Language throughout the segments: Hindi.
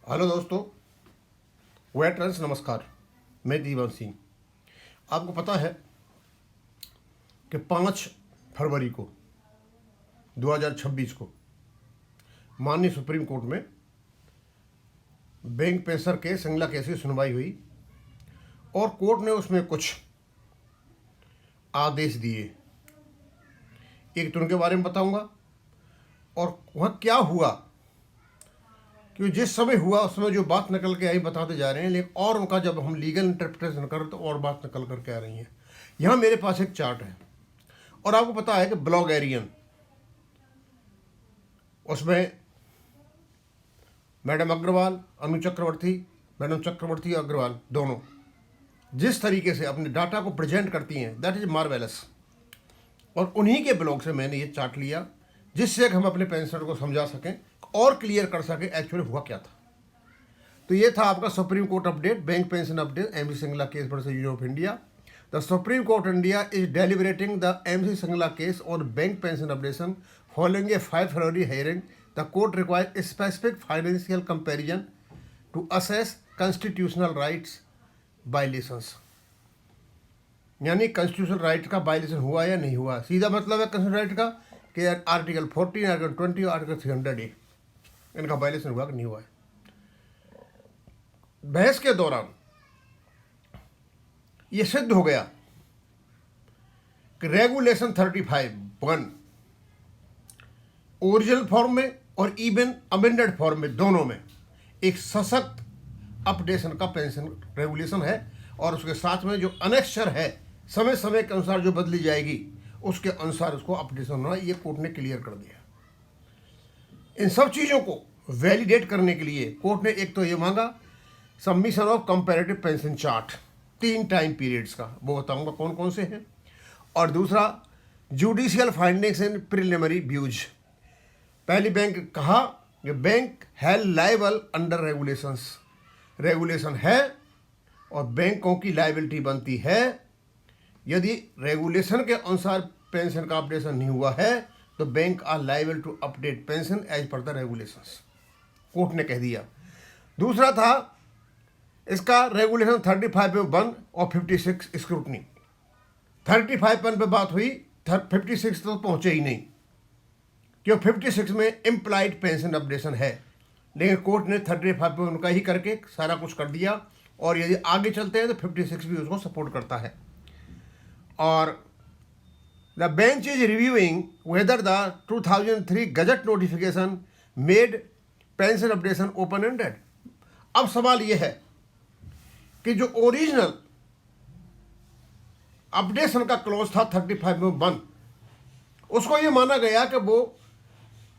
हेलो दोस्तों, वेटरन्स नमस्कार। मैं दीवान सिंह। आपको पता है कि 5 फरवरी को 2026 को माननीय सुप्रीम कोर्ट में बैंक पेंशनर के सिंगला केस की सुनवाई हुई और कोर्ट ने उसमें कुछ आदेश दिए। एक तो उनके बारे में बताऊंगा और वहाँ क्या हुआ, क्योंकि जिस समय हुआ उस समय जो बात निकल के आई बताते जा रहे हैं, लेकिन और उनका जब हम लीगल इंटरप्रिटेशन करें तो और बात निकल करके आ रही है। यहाँ मेरे पास एक चार्ट है और आपको पता है कि ब्लॉगेरियन, उसमें मैडम अग्रवाल, अनु चक्रवर्ती, मैडम चक्रवर्ती अग्रवाल दोनों जिस तरीके से अपने डाटा को प्रेजेंट करती हैं, दैट इज मार्वेलस। और उन्हीं के ब्लॉग से मैंने ये चार्ट लिया जिससे हम अपने पेंशनर को समझा सकें और क्लियर कर सके एक्चुअली हुआ क्या था। तो ये था आपका Supreme Court update, bank pension update, MC Singla case versus Union of India. The Supreme Court India is deliberating the MC Singla case on bank pension updation following a 5 February hearing. The court required specific financial comparison to assess constitutional rights violations. यानी कॉन्स्टिट्यूशनल राइट का वायलेशन हुआ या नहीं हुआ। सीधा मतलब है कॉन्स्टिट्यूशनल राइट का कि आर्टिकल 14, आर्टिकल 20 और आर्टिकल 300A इनका वायलेशन हुआ कि नहीं हुआ है। बहस के दौरान यह सिद्ध हो गया कि रेगुलेशन 35(1) ओरिजिनल फॉर्म में और इवन अमेंडेड फॉर्म में दोनों में एक सशक्त अपडेशन का पेंशन रेगुलेशन है और उसके साथ में जो अनेक्सर है समय समय के अनुसार जो बदली जाएगी उसके अनुसार उसको अपडेशन होना, ये कोर्ट ने क्लियर कर दिया। इन सब चीज़ों को वैलिडेट करने के लिए कोर्ट ने एक तो ये मांगा submission of comparative pension chart 3 time periods का, वो बताऊंगा कौन कौन से हैं। और दूसरा judicial findings and preliminary views. पहली बैंक कहा कि बैंक है लायबल अंडर रेगुलेशंस, रेगुलेशन है और बैंकों की लायबिलिटी बनती है। यदि रेगुलेशन के अनुसार पेंशन का अपडेशन नहीं हुआ है तो bank are liable to update pension as per the regulations, court ने कह दिया। दूसरा था इसका रेगुलेशन 35(1) और 56 स्क्रूटनी। 35(1) पे बात हुई, 56 तो पहुंचे ही नहीं क्योंकि 56 में इम्प्लाइड पेंशन अपडेशन है, लेकिन कोर्ट ने 35(1) का ही करके सारा कुछ कर दिया और यदि आगे चलते हैं तो 56 भी उसको सपोर्ट करता है। और the bench is reviewing whether the 2003 gazette notification made pension updation open ended. अब सवाल यह है कि जो ओरिजिनल अपडेशन का क्लोज था 35(1) उसको यह माना गया कि वो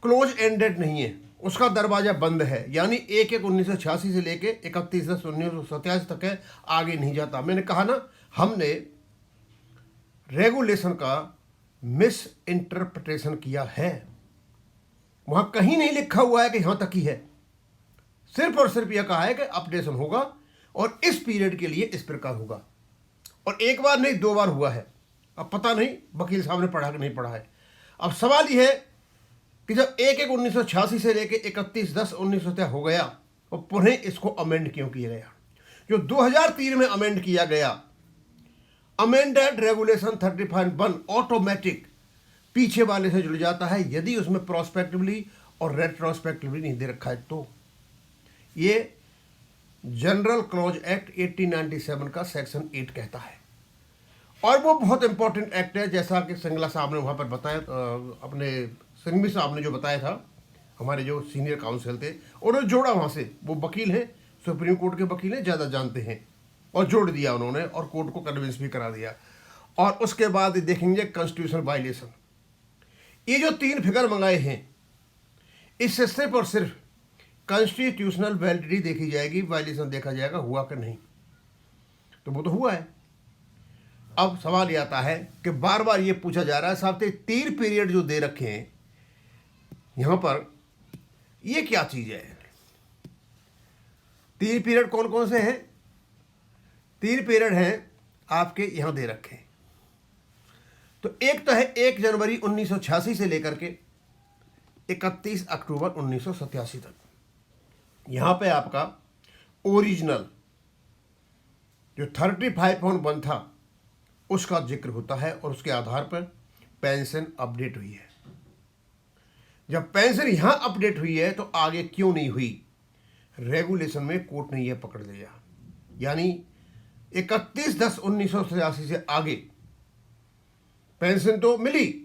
क्लोज एंडेड नहीं है, उसका दरवाजा बंद है, यानी 1/1/1986 से लेके 31/10/1987 तक है, आगे नहीं जाता। मैंने कहा ना, हमने रेगुलेशन का मिस इंटरप्रिटेशन किया है। वहां कहीं नहीं लिखा हुआ है कि यहां तक ही है, सिर्फ और सिर्फ यह कहा है कि अपडेशन होगा और इस पीरियड के लिए इस प्रकार होगा। और एक बार नहीं 2 बार हुआ है। अब पता नहीं वकील साहब ने पढ़ा कि नहीं पढ़ा है। अब सवाल यह है कि जब 1/1/1986 से लेके 31/10/1987 हो गया तो पुनः इसको अमेंड क्यों किया गया। जो 2003 में अमेंड किया गया, अमेंडेड रेगुलेशन 35(1) ऑटोमेटिक पीछे वाले से जुड़ जाता है यदि उसमें प्रोस्पेक्टिवली और रेट्रोस्पेक्टिवली नहीं दे रखा है। तो ये जनरल क्लॉज एक्ट 1897 का सेक्शन 8 कहता है और वो बहुत इंपॉर्टेंट एक्ट है, जैसा कि सिंगला साहब ने वहाँ पर बताया, अपने सिंघवी साहब ने जो बताया था, हमारे जो सीनियर काउंसिल थे, उन्होंने जोड़ा वहाँ से। वो वकील हैं, सुप्रीम कोर्ट के वकील हैं, ज़्यादा जानते हैं, और जोड़ दिया उन्होंने और कोर्ट को कन्विंस भी करा दिया। और उसके बाद देखेंगे कॉन्स्टिट्यूशनल वायलेशन। ये जो 3 फिगर मंगाए हैं इससे सिर्फ और सिर्फ कॉन्स्टिट्यूशनल वैलिडिटी देखी जाएगी, वायलेशन देखा जाएगा हुआ कि नहीं। तो वो तो हुआ है। अब सवाल ये आता है कि बार बार ये पूछा जा रहा है साहब 3 पीरियड जो दे रखे हैं यहां पर, ये क्या चीज है। 3 पीरियड कौन कौन से हैं? 3 पीरियड हैं आपके यहां दे रखे हैं। तो एक तो है 1 जनवरी 1986 से लेकर के 31 अक्टूबर 1987 तक, यहाँ पे आपका ओरिजिनल जो 35.1 था उसका जिक्र होता है और उसके आधार पर पेंशन अपडेट हुई है। जब पेंशन यहाँ अपडेट हुई है तो आगे क्यों नहीं हुई? रेगुलेशन में कोर्ट ने यह पकड़ लिया, यानी 31/10/1983 से आगे पेंशन तो मिली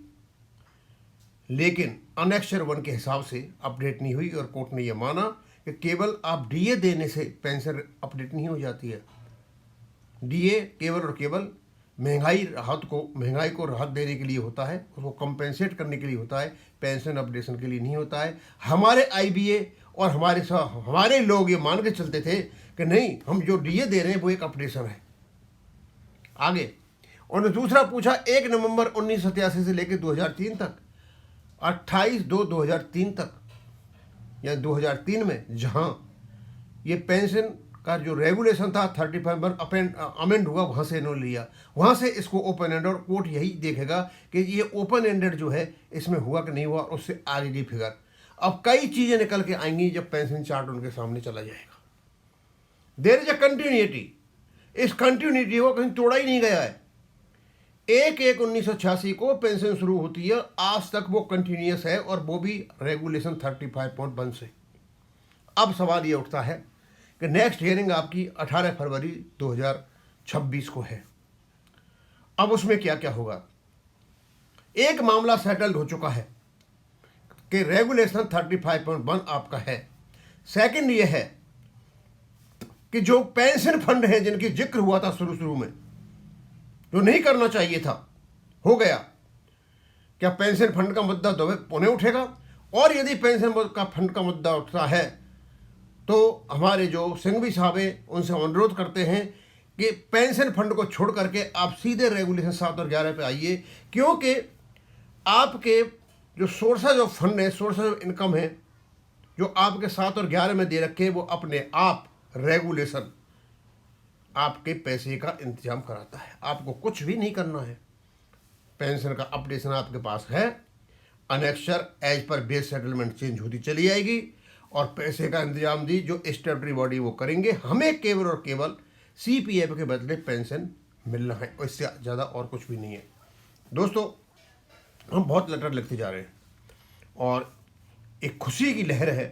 लेकिन अनेक्चर 1 के हिसाब से अपडेट नहीं हुई और कोर्ट ने यह माना कि केवल आप डीए देने से पेंशन अपडेट नहीं हो जाती है। डीए केवल और केवल महंगाई को राहत देने के लिए होता है, उसको कंपेंसेट करने के लिए होता है, पेंशन अपडेशन के लिए नहीं होता है। हमारे आईबीए और हमारे लोग ये मान के चलते थे कि नहीं, हम जो डीए दे रहे हैं वो एक अपडेशन है। आगे उन्होंने दूसरा पूछा 1 नवंबर 1987 से लेकर 2003 तक, 28/2/2003 तक, या 2003 में जहां ये पेंशन का जो रेगुलेशन था 35 अमेंड हुआ, वहाँ से इन्होंने लिया, वहाँ से इसको ओपन एंड, और कोर्ट यही देखेगा कि ये ओपन एंडेड जो है इसमें हुआ कि नहीं हुआ, उससे आगे की फिगर। अब कई चीज़ें निकल के आएंगी जब पेंशन चार्ट उनके सामने चला जाएगा। देयर इज अ कंटिन्यूटी, इस कंटिन्यूटी को कहीं तोड़ा ही नहीं गया है। 1/1/1986 को पेंशन शुरू होती है, आज तक वो कंटिन्यूस है, और वो भी रेगुलेशन 35.1 से। अब सवाल ये उठता है कि नेक्स्ट हियरिंग आपकी 18 फरवरी 2026 को है। अब उसमें क्या क्या होगा? एक मामला सेटल्ड हो चुका है कि रेगुलेशन 35.1 आपका है। सेकंड ये है कि जो पेंशन फंड है जिनकी जिक्र हुआ था शुरू में, जो नहीं करना चाहिए था, हो गया, क्या पेंशन फंड का मुद्दा पुनः उठेगा? और यदि पेंशन का फंड का मुद्दा उठता है तो हमारे जो सिंघवी साहब हैं उनसे अनुरोध करते हैं कि पेंशन फंड को छोड़ करके आप सीधे रेगुलेशन 7 और 11 पे आइए, क्योंकि आपके जो सोर्सेज ऑफ फंड है, सोर्सेज ऑफ इनकम है, जो आपके 7 और 11 में दे रखे, वो अपने आप रेगुलेशन आपके पैसे का इंतजाम कराता है। आपको कुछ भी नहीं करना है। पेंशन का अपडेशन आपके पास है, annexure as per base settlement change होती चली जाएगी, और पैसे का इंतजाम दी जो स्टेटरी बॉडी वो करेंगे। हमें केवल और केवल सीपीएफ के बदले पेंशन मिलना है, इससे ज़्यादा और कुछ भी नहीं है। दोस्तों, हम बहुत लेटर लिखते जा रहे हैं और एक खुशी की लहर है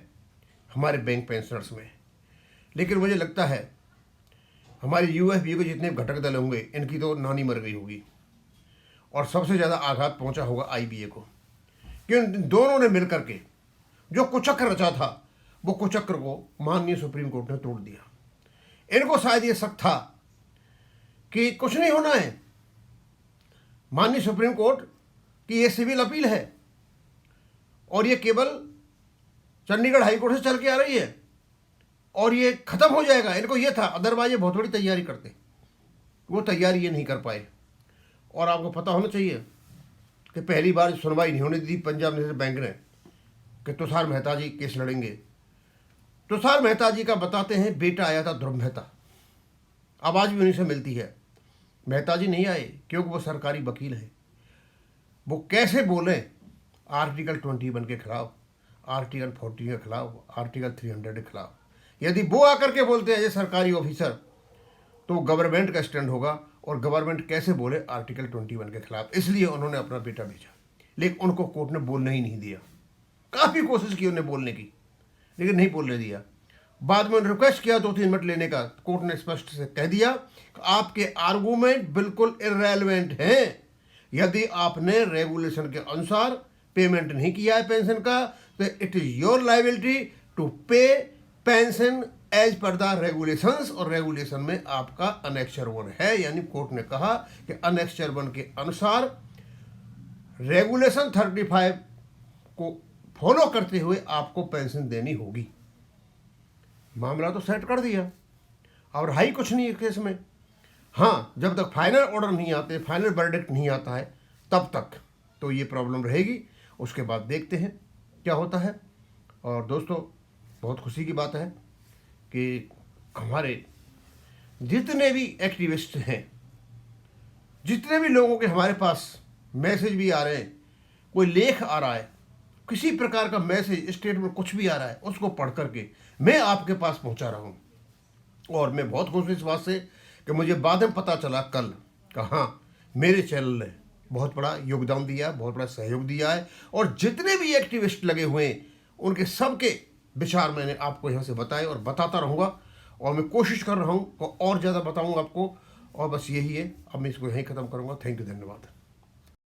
हमारे बैंक पेंशनर्स में, लेकिन मुझे लगता है हमारे यूएफबी के जितने घटक दल होंगे इनकी तो नानी मर गई होगी, और सबसे ज़्यादा आघात पहुंचा होगा आईबीए को, क्योंकि दोनों ने मिलकर के जो कुचक्र रचा था वो कुचक्र को माननीय सुप्रीम कोर्ट ने तोड़ दिया। इनको शायद ये शक था कि कुछ नहीं होना है, माननीय सुप्रीम कोर्ट की ये सिविल अपील है और ये केवल चंडीगढ़ हाईकोर्ट से चल के आ रही है और ये खत्म हो जाएगा। इनको ये था, अदरवाइज ये बहुत बड़ी तैयारी करते, वो तैयारी ये नहीं कर पाए। और आपको पता होना चाहिए कि पहली बार सुनवाई नहीं होने दी पंजाब नेशनल बैंक ने कि तुषार मेहता जी केस लड़ेंगे। तुषार मेहता जी का बताते हैं बेटा आया था, ध्रुव मेहता, आवाज़ भी उन्हीं से मिलती है। मेहता जी नहीं आए क्योंकि वो सरकारी वकील हैं। वो कैसे बोलें आर्टिकल 21 के खिलाफ, आर्टिकल 40 के खिलाफ, आर्टिकल 300 के खिलाफ। यदि वो आकर के बोलते हैं ये सरकारी ऑफिसर, तो गवर्नमेंट का स्टैंड होगा, और गवर्नमेंट कैसे बोले आर्टिकल 21 के खिलाफ। इसलिए उन्होंने अपना बेटा भेजा, लेकिन उनको कोर्ट ने बोलने ही नहीं दिया। काफ़ी कोशिश की उन्हें बोलने की, लेकिन नहीं बोलने दिया। बाद में रिक्वेस्ट किया 2-3 मिनट लेने का, कोर्ट ने स्पष्ट से कह दिया कि आपके आर्गूमेंट बिल्कुल इररेलेवेंट हैं। यदि आपने रेगुलेशन के अनुसार पेमेंट नहीं किया है पेंशन का, तो it is your liability to pay pension as per the regulations, और रेगुलेशन में आपका अनेक्चर 1 है। यानी कोर्ट ने कहा कि अनेक्चर 1 के अनुसार रेगुलेशन 35 को फॉलो करते हुए आपको पेंशन देनी होगी। मामला तो सेट कर दिया, और हाई कुछ नहीं है केस में। हाँ, जब तक फाइनल ऑर्डर नहीं आते, फाइनल वर्डिक्ट नहीं आता है, तब तक तो ये प्रॉब्लम रहेगी। उसके बाद देखते हैं क्या होता है। और दोस्तों, बहुत खुशी की बात है कि हमारे जितने भी एक्टिविस्ट हैं, जितने भी लोगों के हमारे पास मैसेज भी आ रहे हैं, कोई लेख आ रहा है, किसी प्रकार का मैसेज स्टेट में कुछ भी आ रहा है उसको पढ़ करके मैं आपके पास पहुंचा रहा हूं। और मैं बहुत खुश हूं इस बात से कि मुझे बाद में पता चला कल कि हाँ, मेरे चैनल ने बहुत बड़ा योगदान दिया है, बहुत बड़ा सहयोग दिया है। और जितने भी एक्टिविस्ट लगे हुए हैं उनके सबके विचार मैंने आपको यहाँ से बताए और बताता रहूँगा। और मैं कोशिश कर रहा हूँ और ज़्यादा बताऊँगा आपको। और बस यही है, अब मैं इसको यहीं ख़त्म करूँगा। थैंक यू, धन्यवाद।